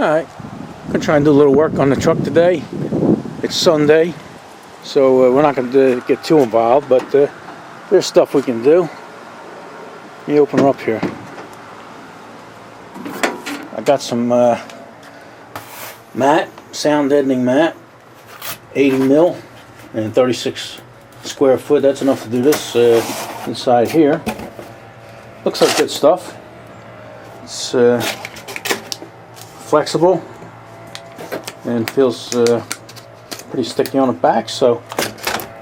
Alright, I'm going to try and do a little work on the truck today. It's Sunday, so we're not going to get too involved, but there's stuff we can do. Let me open her up here. I got some mat, sound deadening mat, 80 mil and 36 square foot. That's enough to do this inside here. Looks like good stuff. It's flexible and feels pretty sticky on the back, so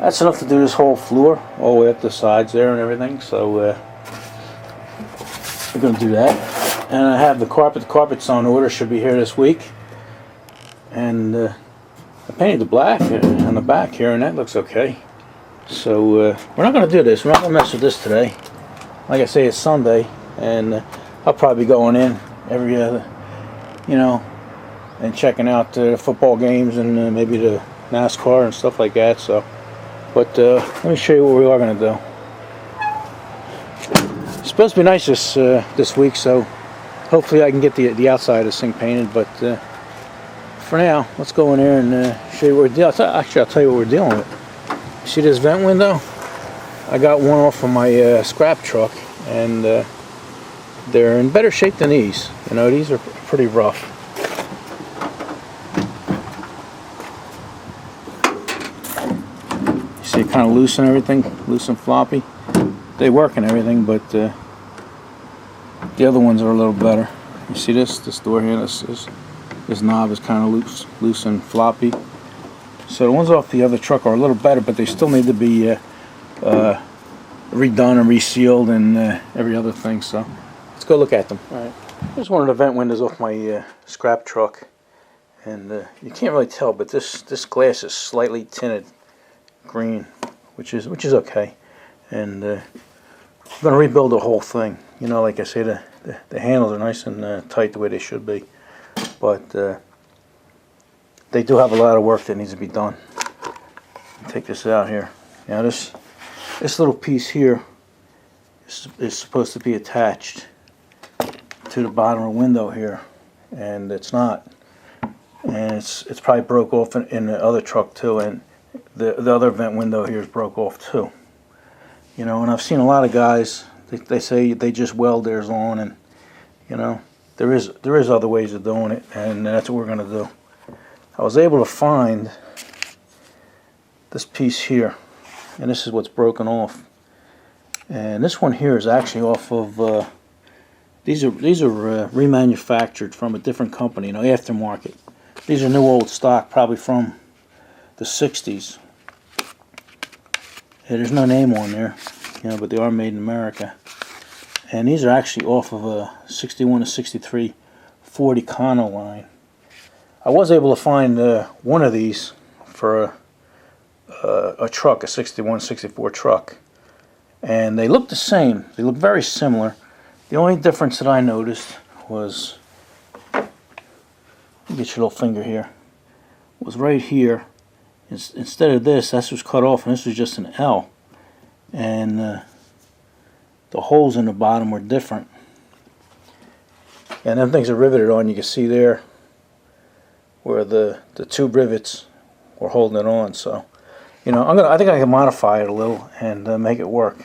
that's enough to do this whole floor all the way up the sides there and everything. So we're going to do that. And I have the carpet. The carpet's on order, should be here this week. And I painted the black on the back here, and that looks okay. So we're not going to do this. We're not going to mess with this today. Like I say, it's Sunday, and I'll probably be going in every other, and checking out the football games and maybe the NASCAR and stuff like that. So, but let me show you what we are going to do. It's supposed to be nice this week, so hopefully I can get the outside of this thing painted. But for now, let's go in there and show you what we're dealing. Actually, I'll tell you what we're dealing with. See this vent window? I got one off of my scrap truck, and they're in better shape than these. These are pretty rough. You see it kind of loose and everything, loose and floppy. They work and everything, but the other ones are a little better. You see this door here? This knob is kind of loose and floppy. So the ones off the other truck are a little better, but they still need to be redone and resealed and every other thing. So let's go look at them. All right. Here's one of the vent windows off my scrap truck, and you can't really tell, but this glass is slightly tinted green, which is okay. And I'm going to rebuild the whole thing. Like I say, the handles are nice and tight the way they should be, but they do have a lot of work that needs to be done. Take this out here. Now this little piece here is supposed to be attached to the bottom of the window here, and it's not. And it's probably broke off in the other truck too, and the other vent window here is broke off too. And I've seen a lot of guys, they say they just weld theirs on, and there is other ways of doing it, and that's what we're going to do. I was able to find this piece here, and this is what's broken off. And this one here is actually off of these are remanufactured from a different company, aftermarket. These are new old stock, probably from the 60s. Yeah, there's no name on there, but they are made in America. And these are actually off of a 61 to 63 Ford Econo line. I was able to find one of these for a truck, a 61, 64 truck. And they look the same. They look very similar. The only difference that I noticed was, get your little finger here, was right here. Instead of this was cut off, and this was just an L. And the holes in the bottom were different. And them things are riveted on. You can see there where the tube rivets were holding it on. So, I think I can modify it a little and make it work.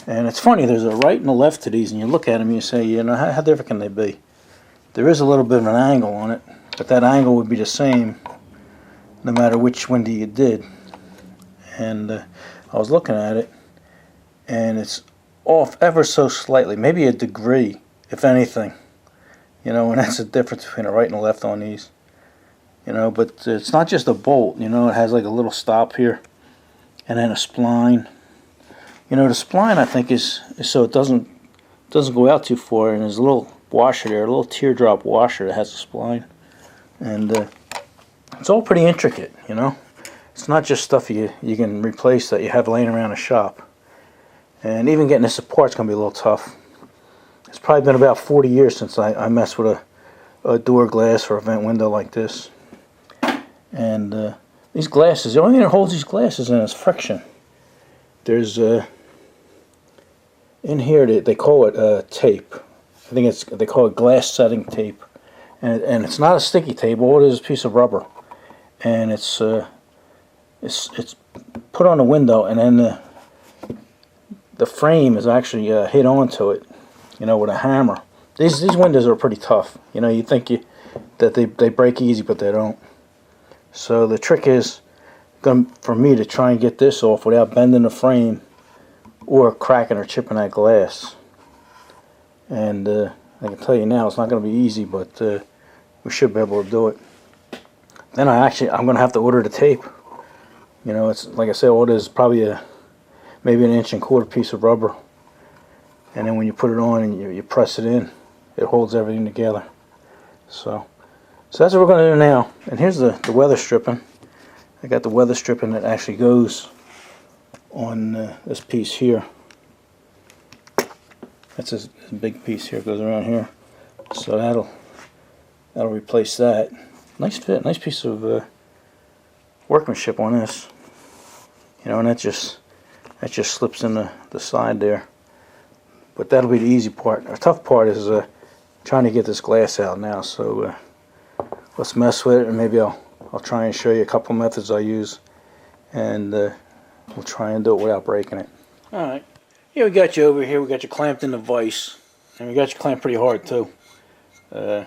And it's funny, there's a right and a left to these, and you look at them and you say, how different can they be? There is a little bit of an angle on it, but that angle would be the same no matter which window you did. And I was looking at it, and it's off ever so slightly, maybe a degree, if anything. And that's the difference between a right and a left on these. But it's not just a bolt. It has like a little stop here, and then a spline. The spline, I think, is so it doesn't go out too far, and there's a little washer there, a little teardrop washer that has a spline, and it's all pretty intricate. It's not just stuff you can replace that you have laying around a shop. And even getting this apart is going to be a little tough. It's probably been about 40 years since I messed with a door glass or a vent window like this. And these glasses, the only thing that holds these glasses in is friction. There's in here they call it tape. I think they call it glass setting tape, and it's not a sticky tape. All it is a piece of rubber, and it's put on the window, and then the frame is actually hit onto it, you know, with a hammer. These windows are pretty tough. You know, you think that they break easy, but they don't. So the trick is for me to try and get this off without bending the frame or cracking or chipping that glass. And I can tell you now, it's not going to be easy, but we should be able to do it. Then I'm going to have to order the tape. You know, it's like I said, all it is probably maybe an 1¼ inch piece of rubber, and then when you put it on and you press it in, it holds everything together. So that's what we're going to do now. And here's the weather stripping. I got the weather stripping that actually goes on this piece here. That's this big piece here, goes around here. So that'll replace that. Nice fit, nice piece of workmanship on this. You know, and that just slips in the side there. But that'll be the easy part. The tough part is trying to get this glass out now. So let's mess with it, and maybe I'll try and show you a couple methods I use, and we'll try and do it without breaking it. All right. Here we got you over here. We got you clamped in the vise, and we got you clamped pretty hard too. I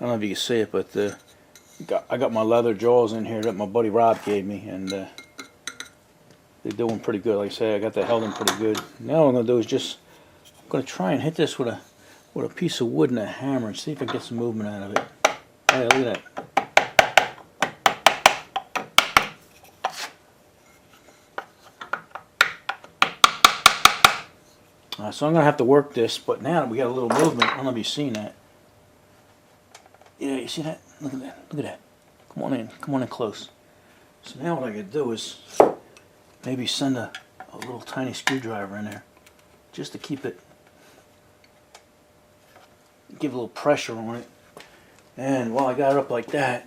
don't know if you can see it, but I got my leather jaws in here that my buddy Rob gave me, and they're doing pretty good. Like I say, I got that held in pretty good. Now what I'm gonna do is I'm gonna try and hit this with a piece of wood and a hammer and see if I get some movement out of it. Hey, look at that. So I'm going to have to work this, but now that we got a little movement, I don't know if you've seen that. Yeah, you see that? Look at that. Look at that. Come on in close. So now what I could do is maybe send a little tiny screwdriver in there, just to keep it, give a little pressure on it. And while I got it up like that,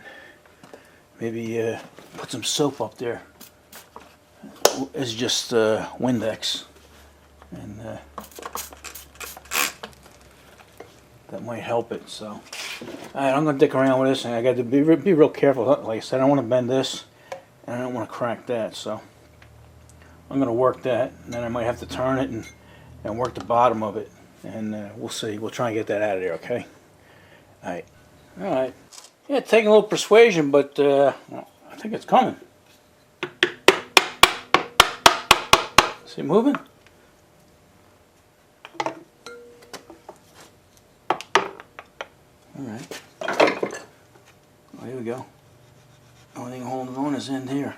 maybe put some soap up there. It's just Windex. And that might help it. So, all right, I'm gonna dick around with this, and I got to be real careful. Like I said, I don't want to bend this, and I don't want to crack that. So, I'm gonna work that, and then I might have to turn it and work the bottom of it, and we'll see. We'll try and get that out of there. Okay. All right. Yeah, taking a little persuasion, but I think it's coming. See it moving? Alright. Oh, here we go. Only thing holding on is in here.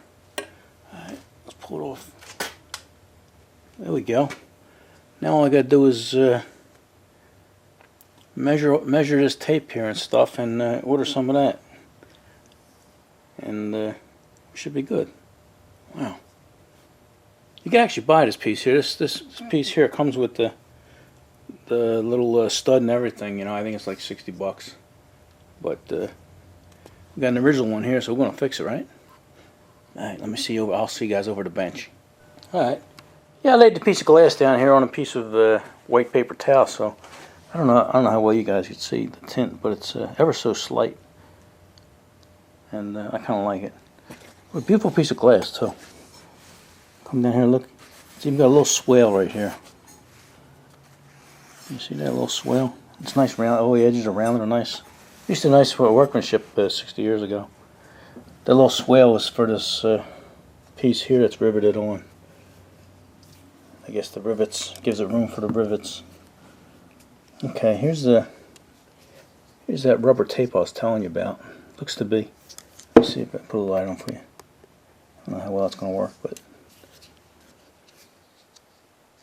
Alright, let's pull it off. There we go. Now all I gotta do is measure this tape here and stuff, and order some of that. And we should be good. Wow. You can actually buy this piece here. This piece here comes with the little stud and everything, you know. I think it's like 60 bucks. But we got an original one here, so we're going to fix it, right? Alright, let me see you. I'll see you guys over the bench. Alright. Yeah, I laid the piece of glass down here on a piece of white paper towel, so I don't know how well you guys can see the tint, but it's ever so slight. And I kind of like it. A beautiful piece of glass, too. Come down here and look. It's even got a little swale right here. You see that little swale? It's nice round. All the edges are rounded and nice. Used to be nice for workmanship 60 years ago. That little swale is for this piece here that's riveted on. I guess the rivets gives it room for the rivets. Okay, here's that rubber tape I was telling you about. Looks to be. Let's see if I put a light on for you. I don't know how well it's going to work, but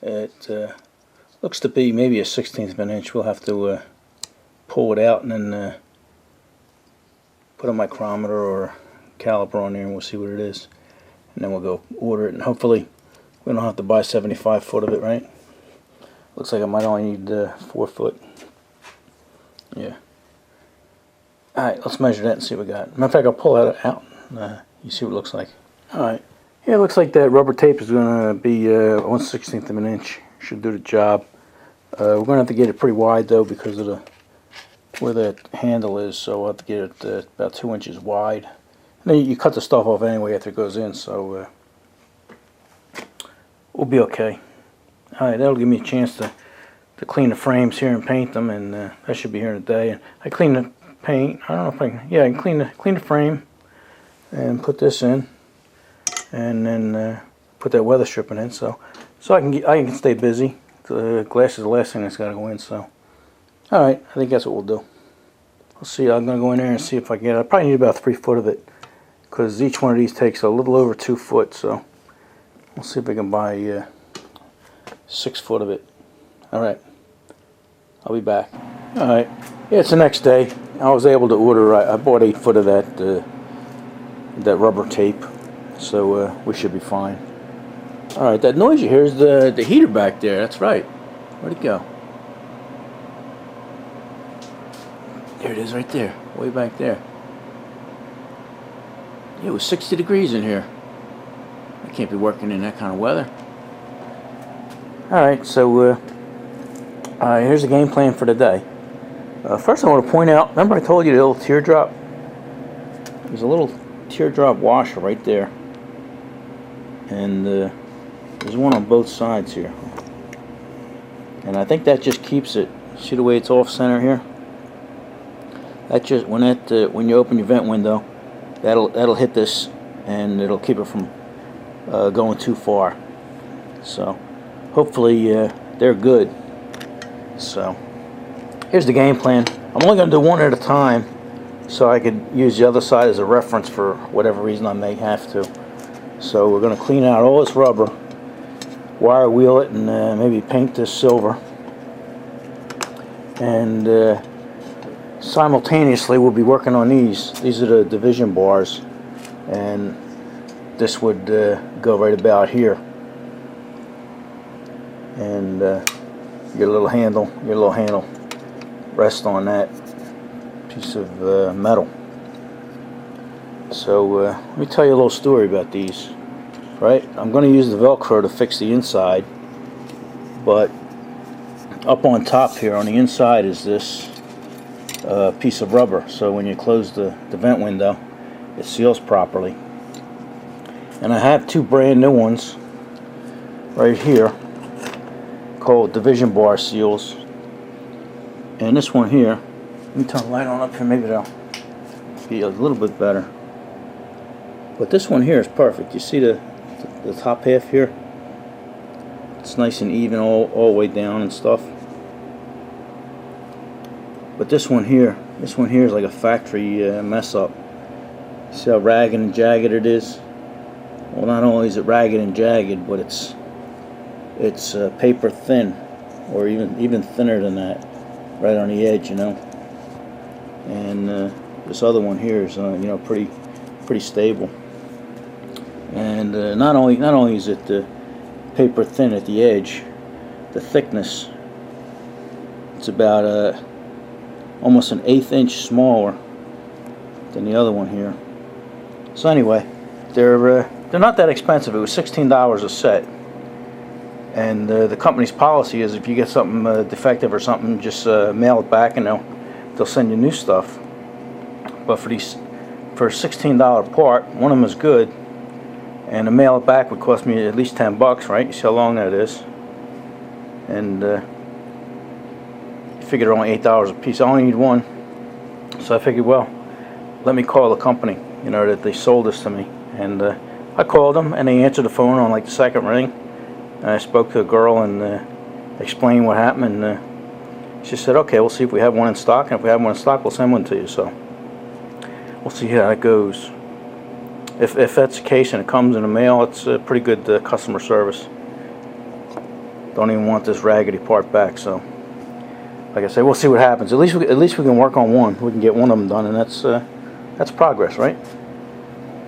it looks to be maybe a 1/16 of an inch. We'll have to pull it out and then put a micrometer or caliper on there, and we'll see what it is. And then we'll go order it, and hopefully we don't have to buy 75 foot of it, right? Looks like I might only need 4 foot. Yeah. Alright, let's measure that and see what we got. Matter of fact, I'll pull that out. You see what it looks like. Alright. Yeah, it looks like that rubber tape is going to be 1/16 of an inch. Should do the job. We're going to have to get it pretty wide, though, because of the where that handle is, so I'll have to get it about 2 inches wide. And then you cut the stuff off anyway after it goes in, so we'll be okay. Alright, that'll give me a chance to clean the frames here and paint them, and that should be here in a day. And I clean the paint. I don't know if I can. Yeah, I can clean the frame and put this in, and then put that weather stripping in, so I can stay busy. The glass is the last thing that's got to go in. So, all right, I think that's what we'll do. I'll see. I'm gonna go in there and see if I can get. I probably need about 3 foot of it, because each one of these takes a little over 2 foot. So we'll see if I can buy 6 foot of it. All right, I'll be back. All right, yeah, it's the next day. I was able to order. I bought 8 foot of that rubber tape, so we should be fine. All right, that noise you hear is the heater back there. That's right. Where'd it go? There it is, right there, way back there. Yeah, it was 60 degrees in here. I can't be working in that kind of weather. All right, so here's the game plan for the day. First, I want to point out. Remember, I told you the little teardrop. There's a little teardrop washer right there, and there's one on both sides here. And I think that just keeps it. See the way it's off center here? That just when you open your vent window, that'll hit this, and it'll keep it from going too far. So hopefully they're good. So here's the game plan. I'm only going to do one at a time, so I could use the other side as a reference for whatever reason I may have to. So we're going to clean out all this rubber, wire wheel it, and maybe paint this silver. And simultaneously we'll be working on these. These are the division bars, and this would go right about here. And your little handle rest on that piece of metal. So let me tell you a little story about these. Right, I'm going to use the Velcro to fix the inside, but up on top here on the inside is this piece of rubber, so when you close the vent window, it seals properly. And I have 2 brand new ones right here called division bar seals, and this one here, let me turn the light on up here, maybe that'll be a little bit better. But this one here is perfect. You see the top half here? It's nice and even all the way down and stuff. But this one here is like a factory mess up. See how ragged and jagged it is? Well, not only is it ragged and jagged, but it's paper thin, or even thinner than that, right on the edge, you know. And this other one here is pretty stable. And not only is it paper thin at the edge, the thickness, it's about almost an 1/8 inch smaller than the other one here. So anyway, they're not that expensive. It was $16 a set. And the company's policy is if you get something defective or something, just mail it back and they'll send you new stuff. But for a $16 part, one of them is good, and to mail it back would cost me at least $10, right? You see how long that is? And you figure they're only $8 a piece. I only need one, so I figured, well, let me call the company, that they sold this to me. And I called them, and they answered the phone on like the second ring. And I spoke to a girl and explained what happened, and she said, okay, we'll see if we have one in stock, and if we have one in stock, we'll send one to you. So we'll see how that goes. If that's the case and it comes in the mail, it's pretty good customer service. Don't even want this raggedy part back. So like I said, we'll see what happens. At least we can work on one. We can get one of them done, and that's progress, right?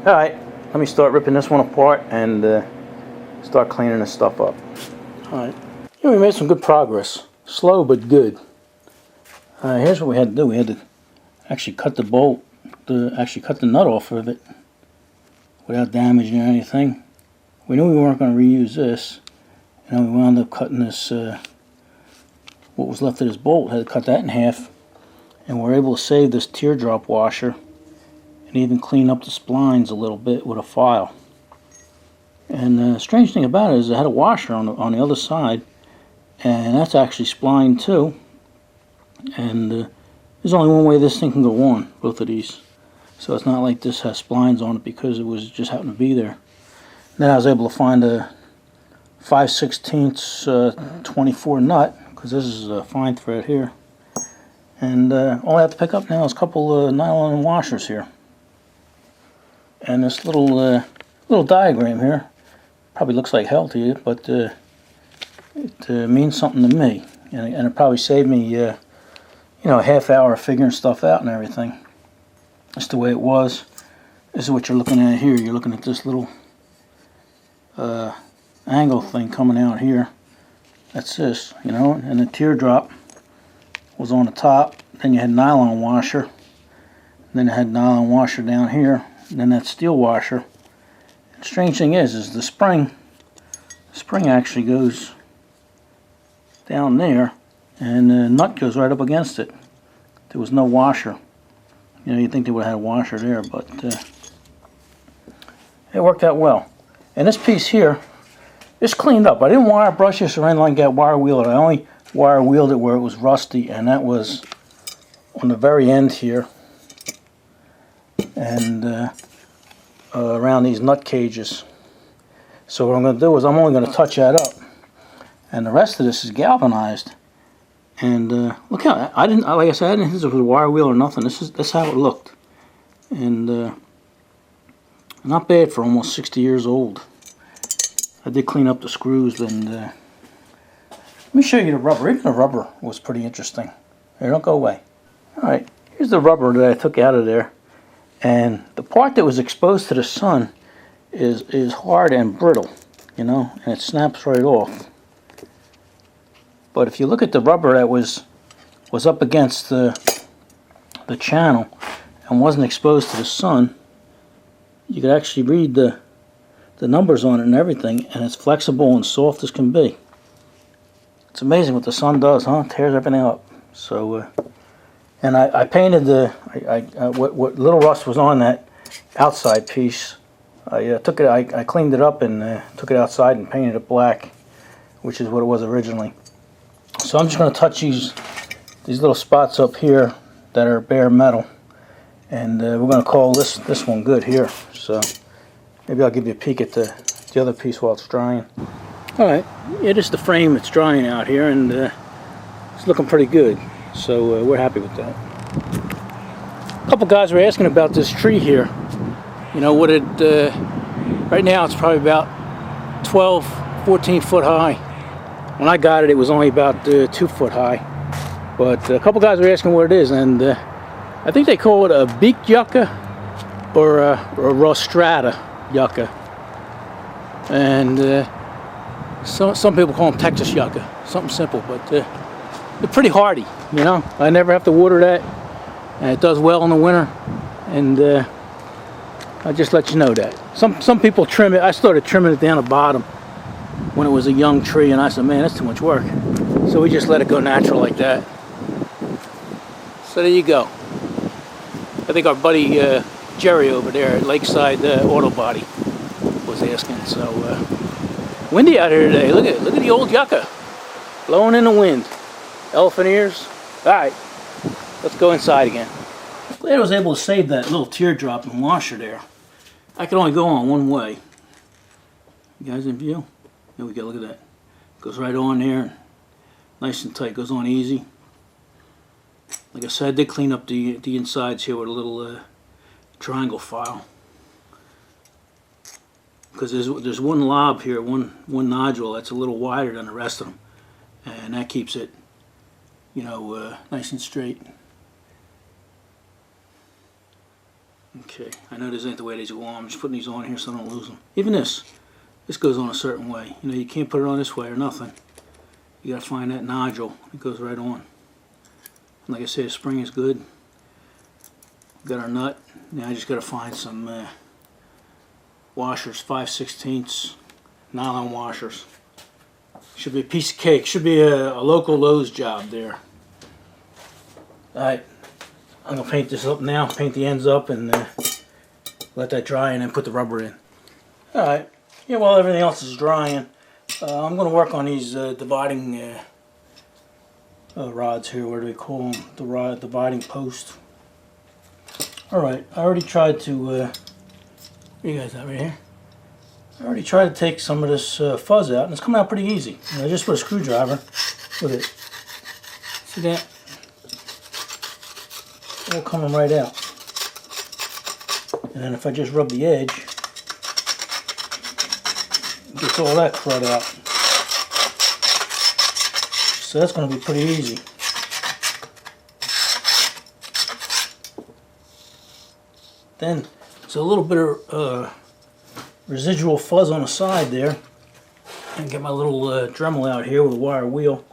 All right, let me start ripping this one apart and start cleaning this stuff up. All right, we made some good progress. Slow but good. Here's what we had to do. We had to actually cut the bolt, cut the nut off of it without damaging anything. We knew we weren't going to reuse this, and then we wound up cutting this, what was left of this bolt. Had to cut that in half, And we're able to save this teardrop washer and even clean up the splines a little bit with a file. And the strange thing about it is it had a washer on the other side, and that's actually spline too. And there's only one way this thing can go on, both of these. So it's not like this has splines on it because it was just happened to be there. Then I was able to find a 5/16 24 nut, because this is a fine thread here. And all I have to pick up now is a couple of nylon washers here. And this little diagram here probably looks like hell to you, but it means something to me. And it probably saved me, you know, a half hour of figuring stuff out and everything. That's the way it was. This is what you're looking at here. You're looking at this little angle thing coming out here. That's this, you know, and the teardrop was on the top. Then you had nylon washer. Then you had nylon washer down here. And then that steel washer. The strange thing is the spring actually goes down there, and the nut goes right up against it. There was no washer. You know, you'd think they would have had a washer there, but it worked out well. And this piece here, it's cleaned up. I didn't wire brush this or anything like that, wire wheel it. I only wire wheeled it where it was rusty, and that was on the very end here. And around these nut cages. So what I'm going to do is I'm only going to touch that up, and the rest of this is galvanized. And look how like I said, I didn't hit this with a wire wheel or nothing. That's how it looked, and not bad for almost 60 years old. I did clean up the screws, and let me show you the rubber. Even the rubber was pretty interesting. Here, don't go away. All right, here's the rubber that I took out of there. And the part that was exposed to the sun is hard and brittle, you know, and it snaps right off. But if you look at the rubber that was up against the channel and wasn't exposed to the sun, you could actually read the numbers on it and everything, and it's flexible and soft as can be. It's amazing what the sun does, huh? It tears everything up. So. And I painted what little rust was on that outside piece. I cleaned it up and took it outside and painted it black, which is what it was originally. So I'm just going to touch these little spots up here that are bare metal, and we're going to call this one good here. So maybe I'll give you a peek at the other piece while it's drying. All right, yeah, this is the frame that's drying out here, and it's looking pretty good. So we're happy with that. A couple guys were asking about this tree here. You know, what it right now it's probably about 12, 14 foot high. When I got it, it was only about 2 foot high. But a couple guys were asking what it is, and I think they call it a beaked yucca or a rostrata yucca. And some people call them Texas yucca. Something simple, but they're pretty hardy, you know. I never have to water that, and it does well in the winter. And I just let you know that. Some people trim it. I started trimming it down the bottom when it was a young tree, and I said, man, that's too much work. So we just let it go natural like that. So there you go. I think our buddy Jerry over there at Lakeside Auto Body was asking. So windy out here today. Look at the old yucca blowing in the wind. Elephant ears. All right, let's go inside again. Glad I was able to save that little teardrop and washer there. I could only go on one way. You guys in view? There we go. Look at that. Goes right on there, nice and tight. Goes on easy. Like I said, I did clean up the insides here with a little triangle file, because there's one lob here, one nodule that's a little wider than the rest of them, and that keeps it, you know, nice and straight. Okay, I know this ain't the way these go on. I'm just putting these on here so I don't lose them. Even this goes on a certain way. You know, you can't put it on this way or nothing. You gotta find that nodule. It goes right on. Like I said, the spring is good. Got our nut. Now I just gotta find some washers, 5/16 nylon washers. Should be a piece of cake. Should be a local Lowe's job there. Alright, I'm going to paint this up now, paint the ends up, and let that dry, and then put the rubber in. Alright, yeah, while everything else is drying, I'm going to work on these dividing rods here. What do we call them? The rod dividing post. Alright, I already tried to, what you guys got right here? I already tried to take some of this fuzz out, and it's coming out pretty easy. And I just put a screwdriver with it. See that? It's all coming right out. And then if I just rub the edge, it gets all that crud out. So that's going to be pretty easy. Then there's a little bit of residual fuzz on the side there. And get my little Dremel out here with a wire wheel.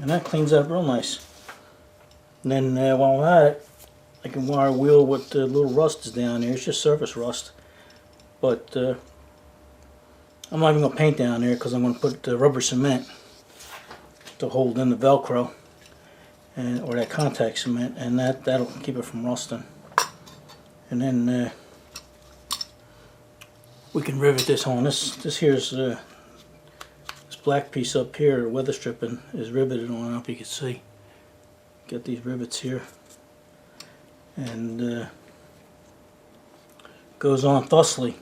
And that cleans up real nice. And then while I'm at it, I can wire wheel what the little rust is down there. It's just surface rust. But I'm not even going to paint down there because I'm going to put rubber cement to hold in the Velcro, and or that contact cement, and that'll keep it from rusting. And then we can rivet this on. This here's this black piece up here, weather stripping, is riveted on. I don't know if you can see. Got these rivets here, and goes on thusly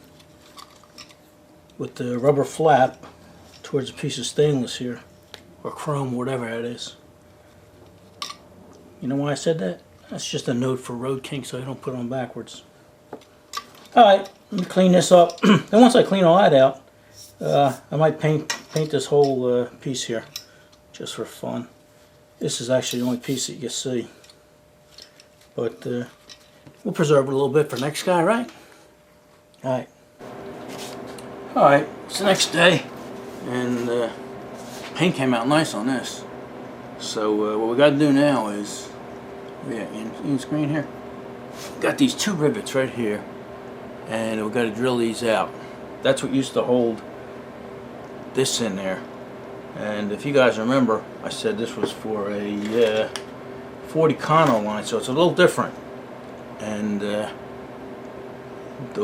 with the rubber flap towards a piece of stainless here, or chrome, whatever that is. You know why I said that? That's just a note for road kink, so I don't put it on backwards. Alright, let me clean this up. Then once I clean all that out, I might paint this whole piece here, just for fun. This is actually the only piece that you can see. But we'll preserve it a little bit for next guy, right? Alright. Alright, it's the next day, and paint came out nice on this. So what we got to do now is, yeah, in screen here, got these two rivets right here, and we've got to drill these out. That's what used to hold this in there. And if you guys remember, I said this was for a 40 Kano line, so it's a little different. And the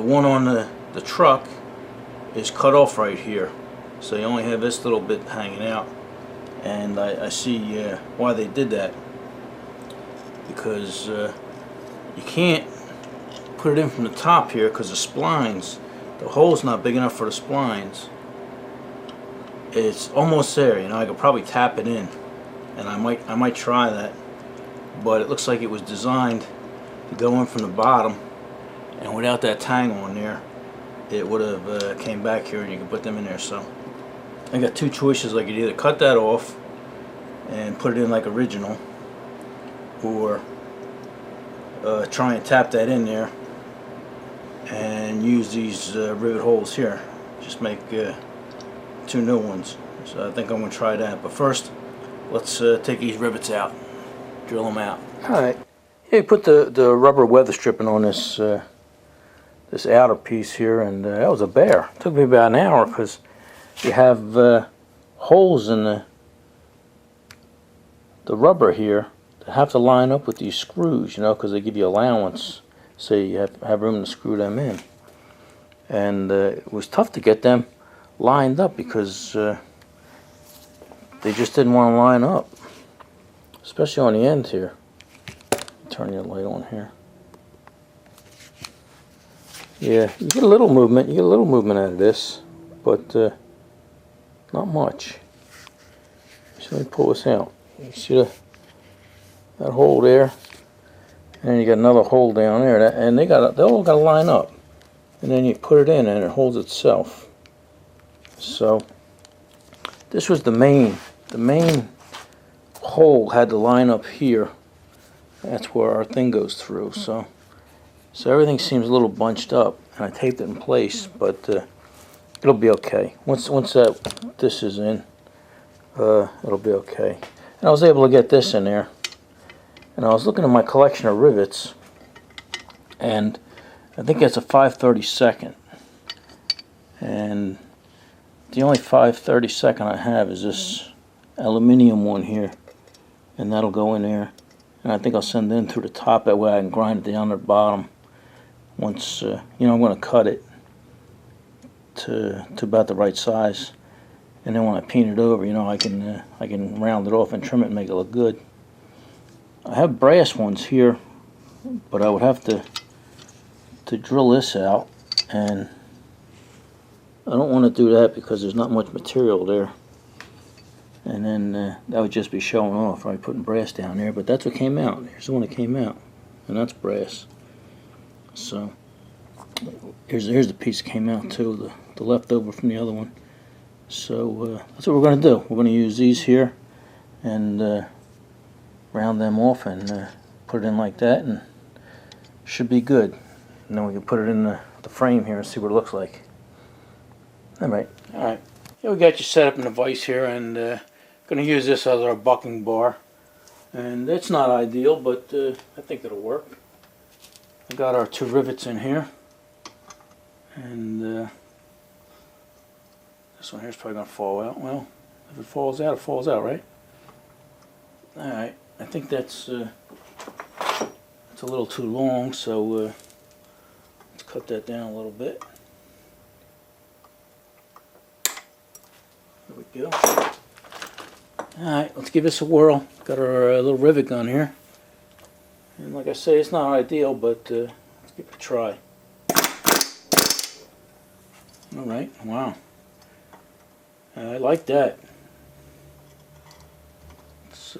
one on the truck is cut off right here, so you only have this little bit hanging out. And I see why they did that, because you can't put it in from the top here because the splines, the hole's not big enough for the splines. It's almost there, you know. I could probably tap it in, and I might try that, but it looks like it was designed to go in from the bottom, and without that tang on there, it would have came back here, and you could put them in there. So I got two choices. I could either cut that off and put it in like original, or try and tap that in there and use these rivet holes here. Just make two new ones. So I think I'm going to try that. But first, let's take these rivets out, drill them out. Alright, yeah, you put the rubber weather stripping on this this outer piece here, and that was a bear. It took me about an hour because you have holes in the rubber here that have to line up with these screws, you know, because they give you allowance, so you have room to screw them in. And it was tough to get them lined up because they just didn't want to line up, especially on the end here. Turn your light on here. Yeah, you get a little movement. You get a little movement out of this, but not much. So let me pull this out. You see that hole there, and then you got another hole down there, and they all got to line up. And then you put it in, and it holds itself. So this was the main hole had to line up here. That's where our thing goes through. So everything seems a little bunched up, and I taped it in place, but it'll be okay. Once this is in, it'll be okay. And I was able to get this in there. And I was looking at my collection of rivets, and I think it's a 5/32. And the only 5/32 I have is this aluminum one here, and that'll go in there. And I think I'll send it in through the top, that way I can grind it down to the bottom. Once, you know, I'm going to cut it to about the right size, and then when I paint it over, you know, I can round it off and trim it and make it look good. I have brass ones here, but I would have to drill this out, and I don't want to do that because there's not much material there, and then that would just be showing off, right, putting brass down there. But that's what came out. Here's the one that came out, and that's brass. So here's the piece that came out too, the leftover from the other one. So that's what we're going to do. We're going to use these here and round them off and put it in like that, and should be good. And then we can put it in the frame here and see what it looks like. Alright. Here we got you set up in the vise here, and going to use this as our bucking bar. And it's not ideal, but I think it'll work. We got our 2 rivets in here, and this one here is probably going to fall out. Well, if it falls out, it falls out, right? Alright, I think that's a little too long, so let's cut that down a little bit. There we go. Alright, let's give this a whirl. Got our little rivet gun here. And like I say, it's not ideal, but let's give it a try. Alright, wow. I like that. Let's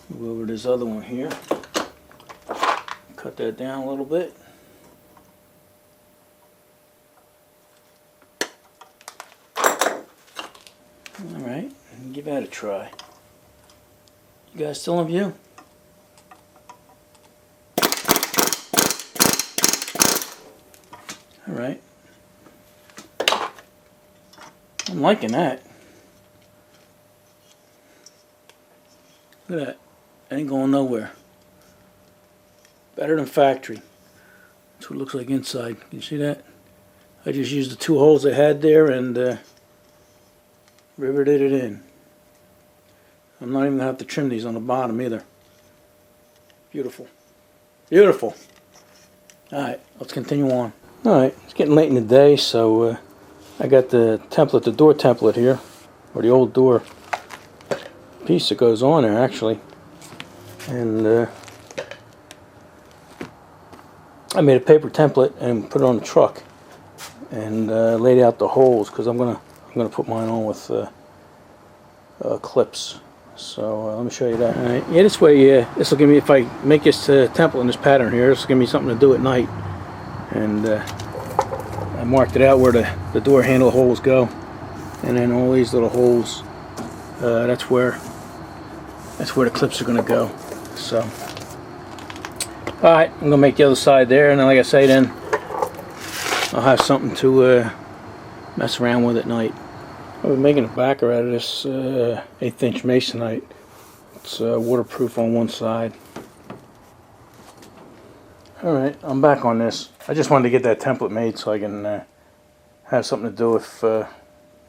move over to this other one here. Cut that down a little bit. Alright, give that a try. You guys still in view? Alright. I'm liking that. Look at that. That ain't going nowhere. Better than factory. That's what it looks like inside. Can you see that? I just used the 2 holes I had there and riveted it in. I'm not even going to have to trim these on the bottom either. Beautiful. Beautiful. Alright, let's continue on. Alright, it's getting late in the day, so I got the template, the door template here, or the old door piece that goes on there actually. And I made a paper template and put it on the truck and laid out the holes, because I'm gonna put mine on with clips. So let me show you that. All right. Yeah, this way, this will give me, if I make this template in this pattern here, this will give me something to do at night. And I marked it out where the door handle holes go, and then all these little holes, that's where the clips are going to go. So, all right, I'm going to make the other side there, and then, like I say, then I'll have something to mess around with at night. I'll be making a backer out of this 1/8 inch masonite. It's waterproof on one side. Alright, I'm back on this. I just wanted to get that template made so I can have something to do if I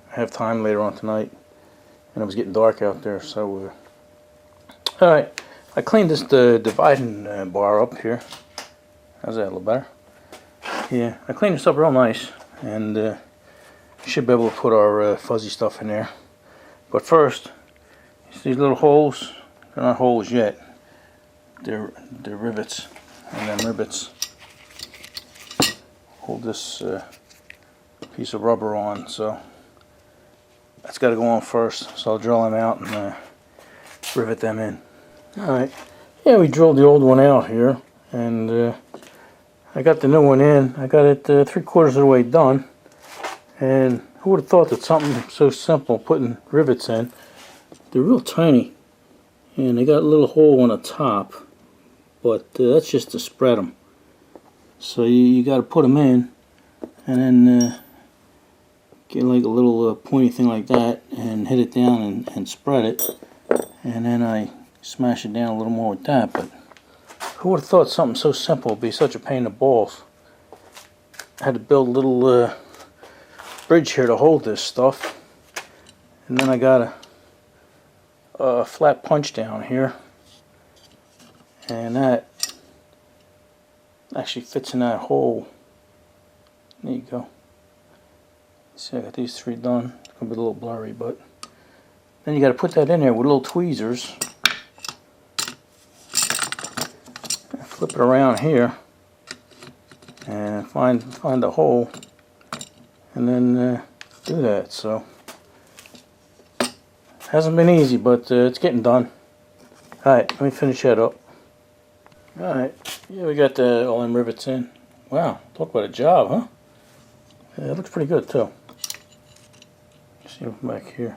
have time later on tonight. And it was getting dark out there, so alright, I cleaned this dividing bar up here. How's that, a little better? Yeah, I cleaned this up real nice, and should be able to put our fuzzy stuff in there. But first, you see these little holes? They're not holes yet. They're rivets. And then rivets hold this piece of rubber on, so that's got to go on first. So I'll drill them out and rivet them in. Alright, yeah, we drilled the old one out here, and I got the new one in. I got it 3/4 of the way done. And who would have thought that something so simple, putting rivets in, they're real tiny, and they got a little hole on the top, but that's just to spread them. So you got to put them in, and then get like a little pointy thing like that and hit it down and spread it, and then I smash it down a little more with that. But who would have thought something so simple would be such a pain in the balls? I had to build a little bridge here to hold this stuff, and then I got a flat punch down here, and that actually fits in that hole. There you go. See, I got these three done. It's gonna be a little blurry, but then you got to put that in there with little tweezers and flip it around here and find the hole, and then do that. So hasn't been easy, but it's getting done. Alright, let me finish that up. Alright, yeah, we got all them rivets in. Wow, talk about a job, huh? Yeah, it looks pretty good too. See them back here.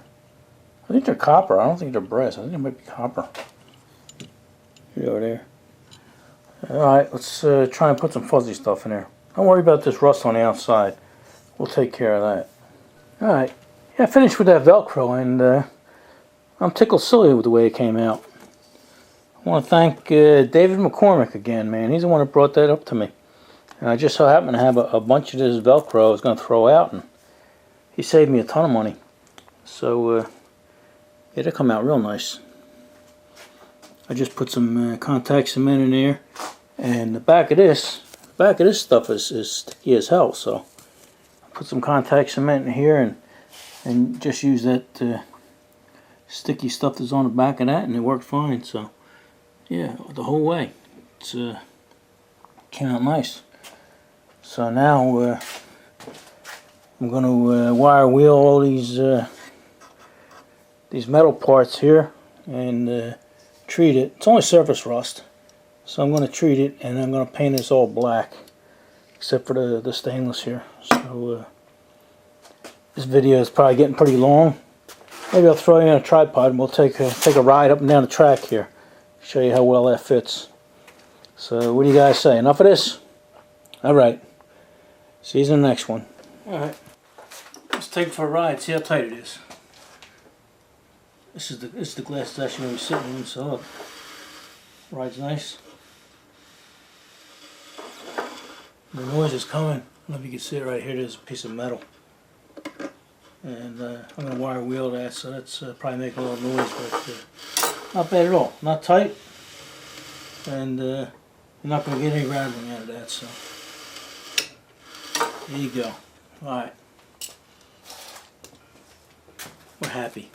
I think they're copper. I don't think they're brass. I think they might be copper. Here over there. Alright, let's try and put some fuzzy stuff in there. Don't worry about this rust on the outside. We'll take care of that. Alright, yeah, I finished with that Velcro, and I'm tickled silly with the way it came out. I want to thank David McCormick again, man. He's the one that brought that up to me. And I just so happened to have a bunch of this Velcro I was going to throw out, and he saved me a ton of money. So, it'll come out real nice. I just put some contact cement in there, and the back of this stuff is sticky as hell. So, I put some contact cement in here and just use that sticky stuff that's on the back of that, and it worked fine. So, yeah, the whole way. It's came out nice. So now I'm going to wire wheel all these metal parts here and treat it. It's only surface rust, so I'm going to treat it, and I'm going to paint this all black except for the stainless here. So this video is probably getting pretty long. Maybe I'll throw you on a tripod and we'll take a ride up and down the track here. Show you how well that fits. So what do you guys say? Enough of this? Alright. See you in the next one. Alright. Let's take it for a ride, see how tight it is. This is the glass that's actually going to be sitting in, so ride's nice. The noise is coming. I don't know if you can see it right here. There's a piece of metal. And I'm going to wire wheel that, so that's probably making a little noise, but not bad at all. Not tight, and you're not going to get any rattling out of that, so there you go. Alright. We're happy.